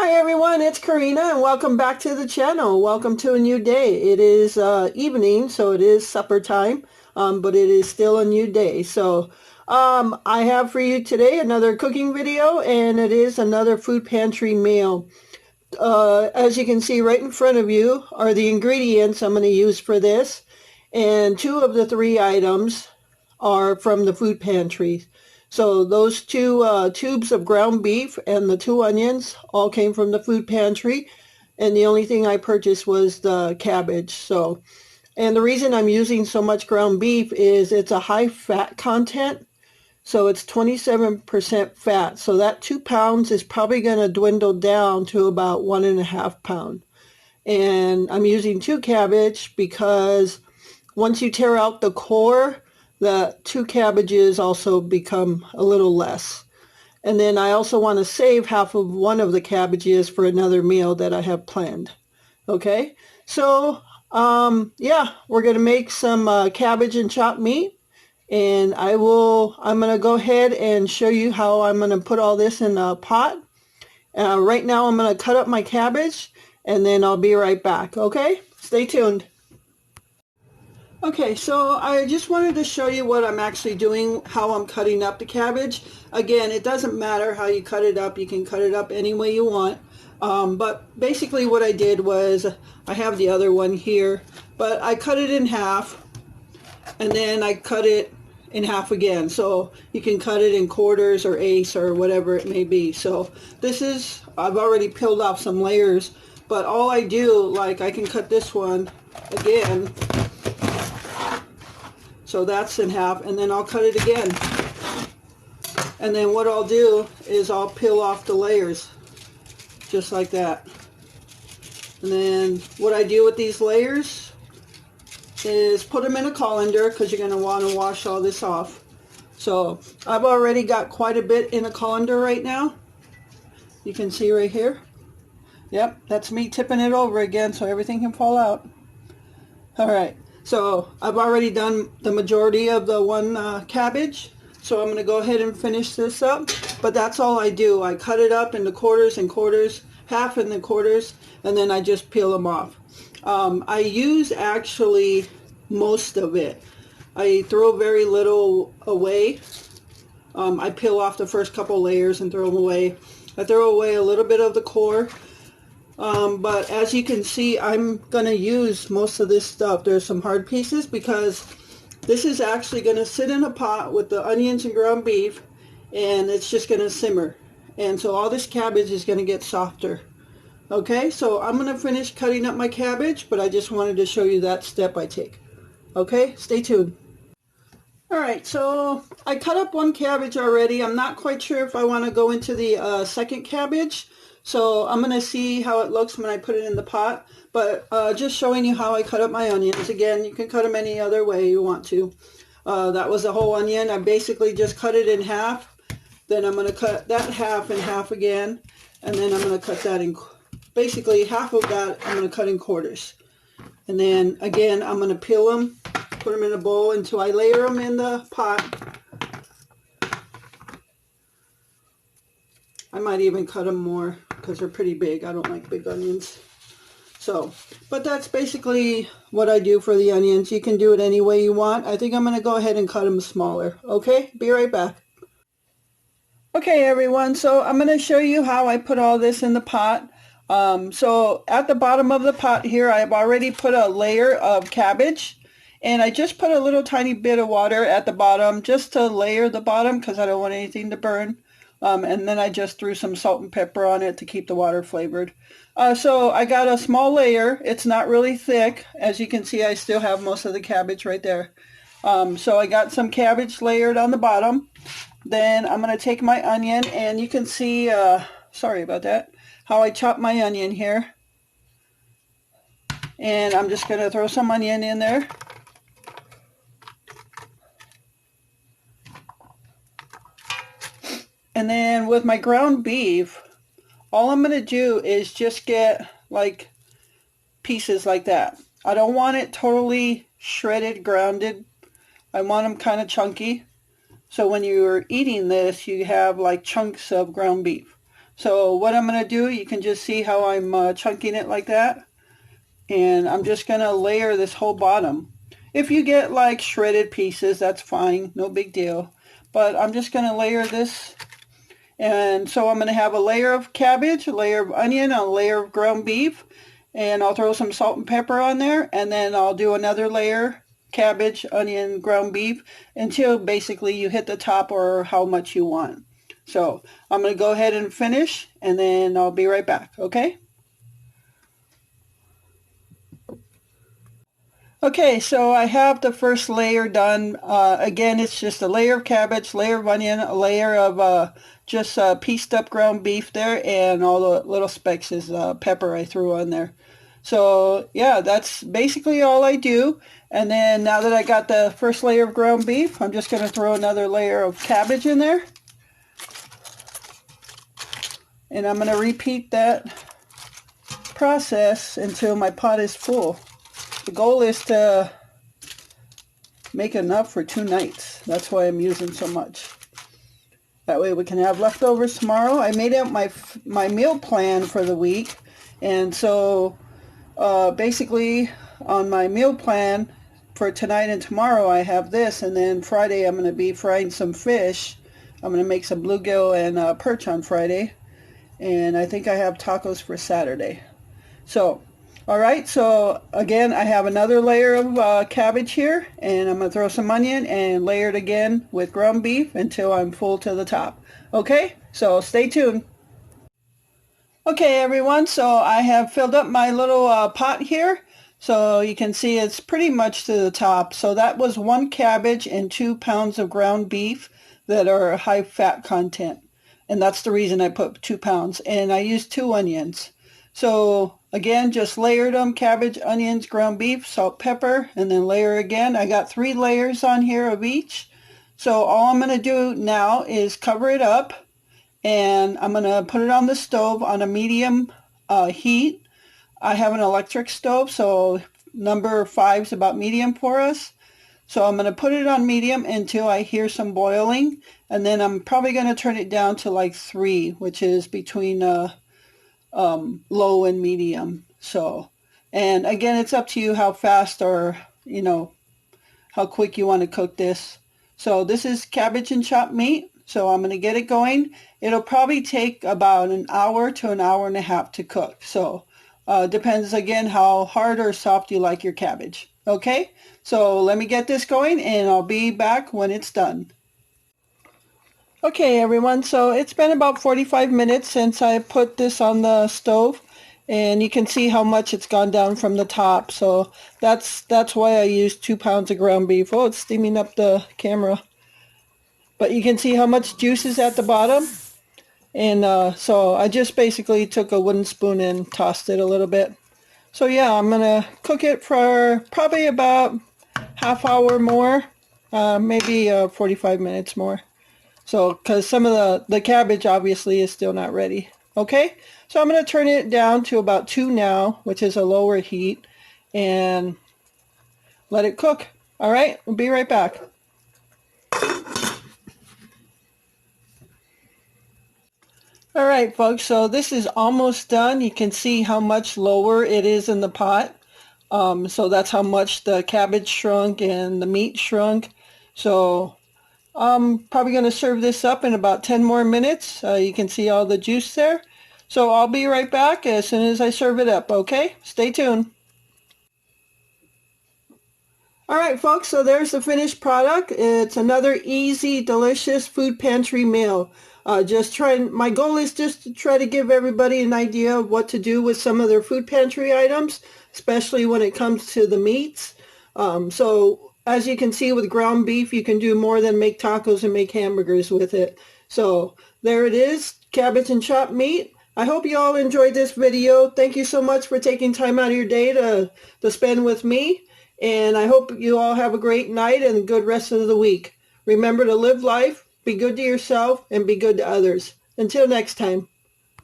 Hi everyone, it's Karina and welcome back to the channel. Welcome to a new day. It is evening, so it is supper time, but it is still a new day. So I have for you today another cooking video, and it is another food pantry meal. As you can see right in front of you are the ingredients I'm going to use for this, and two of the three items are from the food pantry. So those two tubes of ground beef and the two onions all came from the food pantry, and the only thing I purchased was the cabbage. So, and the reason I'm using so much ground beef is it's a high fat content, so it's 27% fat. So that 2 pounds is probably going to dwindle down to about 1.5 pounds. And I'm using two cabbage because once you tear out the core, the two cabbages also become a little less. And then I also want to save half of one of the cabbages for another meal that I have planned. Okay, so yeah, we're going to make some cabbage and chopped meat. And I'm going to go ahead and show you how I'm going to put all this in a pot. Right now I'm going to cut up my cabbage, and then I'll be right back. Okay, stay tuned. Okay, so I just wanted to show you what I'm actually doing, how I'm cutting up the cabbage. Again, it doesn't matter how you cut it up. You can cut it up any way you want. But basically what I did was, I have the other one here, but I cut it in half, and then I cut it in half again. So you can cut it in quarters or eighths or whatever it may be. So this is, I've already peeled off some layers, but all I do, like I can cut this one again. So that's in half, and then I'll cut it again. And then what I'll do is I'll peel off the layers, just like that. And then what I do with these layers is put them in a colander, because you're going to want to wash all this off. So I've already got quite a bit in a colander right now. You can see right here. Yep, that's me tipping it over again so everything can fall out. Alright. So I've already done the majority of the one cabbage, so I'm going to go ahead and finish this up. But that's all I do. I cut it up into quarters and quarters, half in the quarters, and then I just peel them off. I use actually most of it. I throw very little away. I peel off the first couple layers and throw them away. I throw away a little bit of the core. But as you can see, I'm going to use most of this stuff. There's some hard pieces because this is actually going to sit in a pot with the onions and ground beef, and it's just going to simmer. And so all this cabbage is going to get softer. Okay, so I'm going to finish cutting up my cabbage, but I just wanted to show you that step I take. Okay, stay tuned. Alright, so I cut up one cabbage already. I'm not quite sure if I want to go into the second cabbage. So I'm going to see how it looks when I put it in the pot, but just showing you how I cut up my onions. Again, you can cut them any other way you want to. That was a whole onion. I basically just cut it in half. Then I'm going to cut that half in half again, and then I'm going to cut that in, basically half of that I'm going to cut in quarters. And then again, I'm going to peel them, put them in a bowl until I layer them in the pot. I might even cut them more because they're pretty big. I don't like big onions. So, but that's basically what I do for the onions. You can do it any way you want. I think I'm going to go ahead and cut them smaller. Okay, be right back. Okay, everyone, so I'm going to show you how I put all this in the pot. So at the bottom of the pot here, I've already put a layer of cabbage. And I just put a little tiny bit of water at the bottom just to layer the bottom because I don't want anything to burn. And then I just threw some salt and pepper on it to keep the water flavored. So I got a small layer. It's not really thick. As you can see, I still have most of the cabbage right there. So I got some cabbage layered on the bottom. Then I'm going to take my onion, and you can see, sorry about that, how I chop my onion here. And I'm just going to throw some onion in there. And then with my ground beef, all I'm going to do is just get like pieces like that. I don't want it totally shredded, grounded. I want them kind of chunky. So when you're eating this, you have like chunks of ground beef. So what I'm going to do, you can just see how I'm chunking it like that. And I'm just going to layer this whole bottom. If you get like shredded pieces, that's fine, no big deal. But I'm just going to layer this. And so I'm going to have a layer of cabbage, a layer of onion, a layer of ground beef, and I'll throw some salt and pepper on there, and then I'll do another layer, cabbage, onion, ground beef, until basically you hit the top or how much you want. So I'm going to go ahead and finish, and then I'll be right back, okay? Okay, so I have the first layer done. Again, it's just a layer of cabbage, layer of onion, a layer of just pieced up ground beef there, and all the little specks is pepper I threw on there. So yeah, that's basically all I do. And then now that I got the first layer of ground beef, I'm just going to throw another layer of cabbage in there. And I'm going to repeat that process until my pot is full. The goal is to make enough for 2 nights. That's why I'm using so much. That way we can have leftovers tomorrow. I made out my meal plan for the week. And so basically on my meal plan for tonight and tomorrow I have this. And then Friday I'm going to be frying some fish. I'm going to make some bluegill and perch on Friday. And I think I have tacos for Saturday. So alright, so again, I have another layer of cabbage here, and I'm going to throw some onion and layer it again with ground beef until I'm full to the top. Okay, so stay tuned. Okay, everyone, so I have filled up my little pot here, so you can see it's pretty much to the top. So that was 1 cabbage and 2 pounds of ground beef that are high fat content, and that's the reason I put 2 pounds, and I used 2 onions. So again, just layered them, cabbage, onions, ground beef, salt, pepper, and then layer again. I got 3 layers on here of each. So all I'm going to do now is cover it up, and I'm going to put it on the stove on a medium heat. I have an electric stove, so number 5 is about medium for us. So I'm going to put it on medium until I hear some boiling, and then I'm probably going to turn it down to like 3, which is between low and medium. So, and again, it's up to you how fast or how quick you want to cook this. So this is cabbage and chopped meat, so I'm going to get it going. It'll probably take about an hour to an hour and a half to cook. So depends again how hard or soft you like your cabbage. Okay, so let me get this going and I'll be back when it's done. Okay, everyone, so it's been about 45 minutes since I put this on the stove, and you can see how much it's gone down from the top. So that's why I used 2 pounds of ground beef. Oh, it's steaming up the camera. But you can see how much juice is at the bottom. And so I just basically took a wooden spoon and tossed it a little bit. So yeah, I'm going to cook it for probably about half hour more, maybe 45 minutes more. So, because some of the cabbage obviously is still not ready. Okay, so I'm going to turn it down to about 2 now, which is a lower heat, and let it cook. All right, we'll be right back. All right, folks, so this is almost done. You can see how much lower it is in the pot. So that's how much the cabbage shrunk and the meat shrunk. So I'm probably going to serve this up in about 10 more minutes. You can see all the juice there. So I'll be right back as soon as I serve it up, okay? Stay tuned. All right, folks, so there's the finished product. It's another easy, delicious food pantry meal. My goal is just to try to give everybody an idea of what to do with some of their food pantry items, especially when it comes to the meats. So as you can see with ground beef, you can do more than make tacos and make hamburgers with it. So there it is, cabbage and chopped meat. I hope you all enjoyed this video. Thank you so much for taking time out of your day to spend with me. And I hope you all have a great night and a good rest of the week. Remember to live life, be good to yourself, and be good to others. Until next time.